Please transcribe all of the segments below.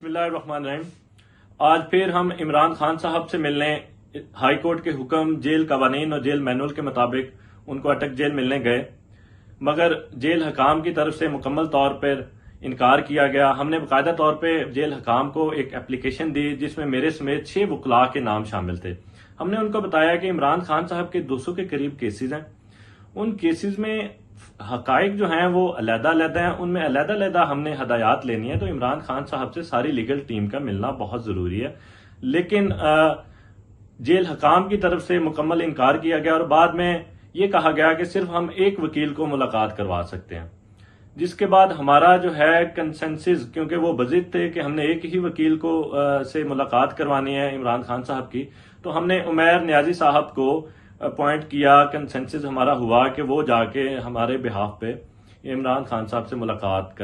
بسم اللہ الرحمن الرحیم۔ آج پھر ہم عمران خان صاحب سے ملنے ہائی کورٹ کے حکم، جیل قوانین اور جیل مینول کے مطابق ان کو اٹک جیل ملنے گئے، مگر جیل حکام کی طرف سے مکمل طور پر انکار کیا گیا۔ ہم نے باقاعدہ طور پہ جیل حکام کو ایک اپلیکیشن دی جس میں میرے سمیت 6 وکلاء کے نام شامل تھے۔ ہم نے ان کو بتایا کہ عمران خان صاحب کے 200 کے قریب کیسز ہیں، ان کیسز میں حقائق جو ہیں وہ علیحدہ علیحدہ ہیں، ان میں علیحدہ علیحدہ ہم نے ہدایات لینی ہے، تو عمران خان صاحب سے ساری لیگل ٹیم کا ملنا بہت ضروری ہے۔ لیکن جیل حکام کی طرف سے مکمل انکار کیا گیا اور بعد میں یہ کہا گیا کہ صرف ہم ایک وکیل کو ملاقات کروا سکتے ہیں، جس کے بعد ہمارا جو ہے کنسنسس، کیونکہ وہ بضد تھے کہ ہم نے ایک ہی وکیل کو سے ملاقات کروانی ہے عمران خان صاحب کی، تو ہم نے عمیر نیازی صاحب کو اپوائنٹ کیا۔ کنسنسس ہمارا ہوا کہ وہ جا کے ہمارے بہاف پہ عمران خان صاحب سے ملاقات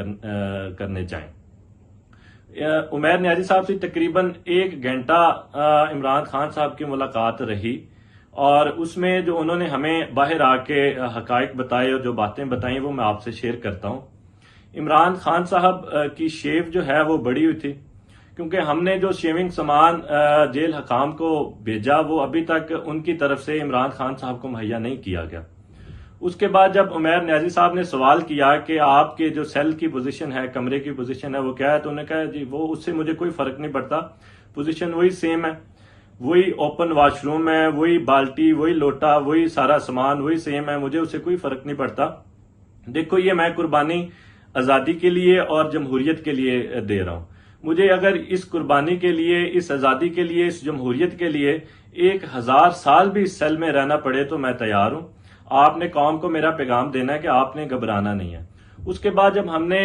کرنے جائیں۔ عمیر نیازی صاحب سے تقریباً 1 گھنٹہ عمران خان صاحب کی ملاقات رہی، اور اس میں جو انہوں نے ہمیں باہر آ کے حقائق بتائے اور جو باتیں بتائیں وہ میں آپ سے شیئر کرتا ہوں۔ عمران خان صاحب کی شیو جو ہے وہ بڑی ہوئی تھی، کیونکہ ہم نے جو شیونگ سامان جیل حکام کو بھیجا وہ ابھی تک ان کی طرف سے عمران خان صاحب کو مہیا نہیں کیا گیا۔ اس کے بعد جب عمیر نیازی صاحب نے سوال کیا کہ آپ کے جو سیل کی پوزیشن ہے، کمرے کی پوزیشن ہے، وہ کیا ہے، تو انہوں نے کہا جی وہ اس سے مجھے کوئی فرق نہیں پڑتا، پوزیشن وہی سیم ہے، وہی اوپن واش روم ہے، وہی بالٹی، وہی لوٹا، وہی سارا سامان وہی سیم ہے، مجھے اس سے کوئی فرق نہیں پڑتا۔ دیکھو یہ میں قربانی آزادی کے لیے اور جمہوریت کے لیے دے رہا ہوں، مجھے اگر اس قربانی کے لیے، اس آزادی کے لیے، اس جمہوریت کے لیے 1000 سال بھی اس سیل میں رہنا پڑے تو میں تیار ہوں۔ آپ نے قوم کو میرا پیغام دینا ہے کہ آپ نے گھبرانا نہیں ہے۔ اس کے بعد جب ہم نے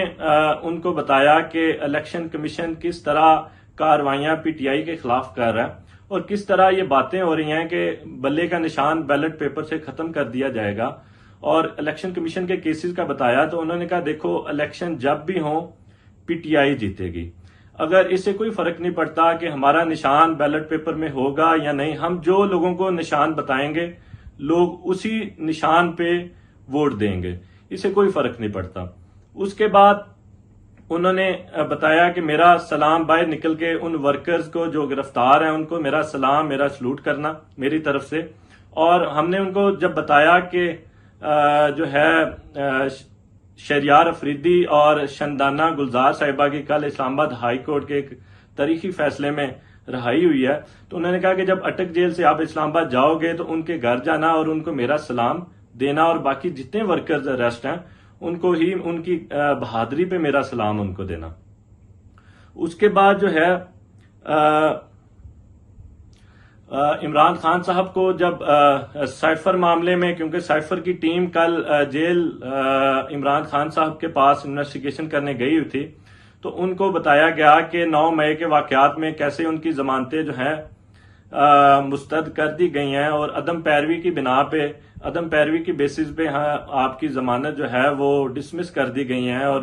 ان کو بتایا کہ الیکشن کمیشن کس طرح کاروائیاں پی ٹی آئی کے خلاف کر رہا ہے اور کس طرح یہ باتیں ہو رہی ہیں کہ بلے کا نشان بیلٹ پیپر سے ختم کر دیا جائے گا، اور الیکشن کمیشن کے کیسز کا بتایا، تو انہوں نے کہا دیکھو الیکشن جب بھی ہوں پی ٹی آئی جیتے گی، اگر اس سے کوئی فرق نہیں پڑتا کہ ہمارا نشان بیلٹ پیپر میں ہوگا یا نہیں، ہم جو لوگوں کو نشان بتائیں گے لوگ اسی نشان پہ ووٹ دیں گے، اس سے کوئی فرق نہیں پڑتا۔ اس کے بعد انہوں نے بتایا کہ میرا سلام، باہر نکل کے ان ورکرز کو جو گرفتار ہیں ان کو میرا سلام، میرا سلوٹ کرنا میری طرف سے۔ اور ہم نے ان کو جب بتایا کہ جو ہے شہریار افریدی اور شندانہ گلزار صاحبہ کی کل اسلام آباد ہائی کورٹ کے ایک تاریخی فیصلے میں رہائی ہوئی ہے، تو انہوں نے کہا کہ جب اٹک جیل سے آپ اسلام آباد جاؤ گے تو ان کے گھر جانا اور ان کو میرا سلام دینا، اور باقی جتنے ورکرز اریسٹ ہیں ان کو ہی ان کی بہادری پہ میرا سلام ان کو دینا۔ اس کے بعد جو ہے عمران خان صاحب کو جب سائفر معاملے میں، کیونکہ سائفر کی ٹیم کل جیل عمران خان صاحب کے پاس انویسٹیگیشن کرنے گئی ہوئی تھی، تو ان کو بتایا گیا کہ 9 مئی کے واقعات میں کیسے ان کی ضمانتیں جو ہیں مسترد کر دی گئی ہیں، اور عدم پیروی کی بنا پہ، عدم پیروی کی بیسس پہ آپ کی ضمانت جو ہے وہ ڈسمس کر دی گئی ہیں، اور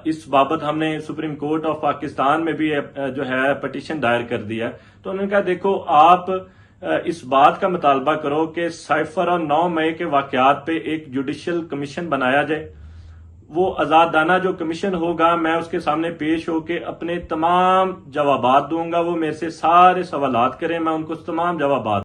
اس بابت ہم نے سپریم کورٹ آف پاکستان میں بھی جو ہے پٹیشن دائر کر دی ہے۔ تو انہوں نے کہا دیکھو آپ اس بات کا مطالبہ کرو کہ سائفر اور 9 مئی کے واقعات پہ ایک جوڈیشل کمیشن بنایا جائے، وہ آزادانہ جو کمیشن ہوگا میں اس کے سامنے پیش ہو کے اپنے تمام جوابات دوں گا، وہ میرے سے سارے سوالات کریں، میں ان کو تمام جوابات